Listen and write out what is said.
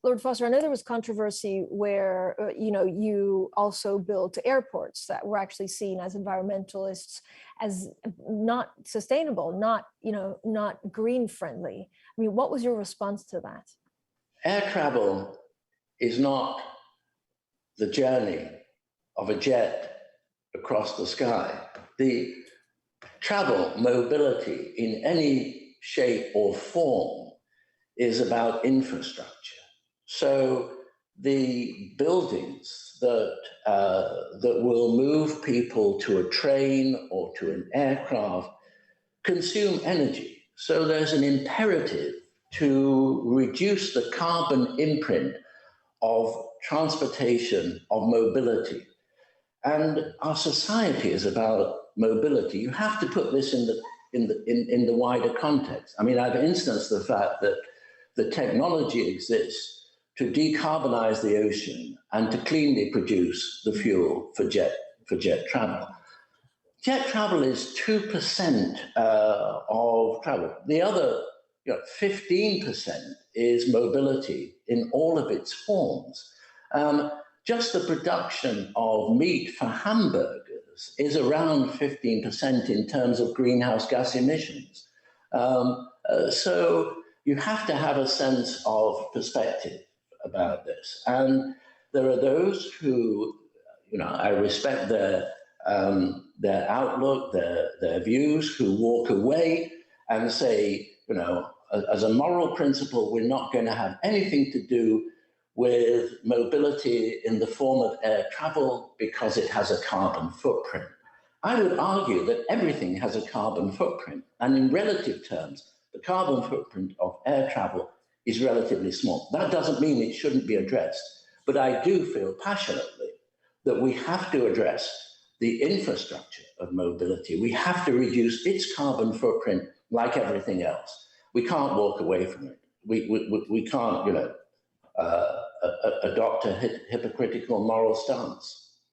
Lord Foster, I know there was controversy where, you also built airports that were actually seen as environmentalists as not sustainable, not green friendly. I mean, what was your response to that? Air travel is not the journey of a jet across the sky. The travel, mobility in any shape or form is about infrastructure. So the buildings that will move people to a train or to an aircraft consume energy. So there's an imperative to reduce the carbon imprint of transportation, of mobility. And our society is about mobility. You have to put this in the wider context. I mean, I've instanced the fact that the technology exists to decarbonize the ocean and to cleanly produce the fuel for jet travel. Jet travel is 2% of travel. The other 15% is mobility in all of its forms. Just the production of meat for hamburgers is around 15% in terms of greenhouse gas emissions. So you have to have a sense of perspective about this. And there are those who, I respect their outlook, their views, who walk away and say, as a moral principle, we're not going to have anything to do with mobility in the form of air travel because it has a carbon footprint. I would argue that everything has a carbon footprint, and in relative terms, the carbon footprint of air travel is relatively small. That doesn't mean it shouldn't be addressed, but I do feel passionately that we have to address the infrastructure of mobility. We have to reduce its carbon footprint like everything else. We can't walk away from it. We can't, adopt a hypocritical moral stance.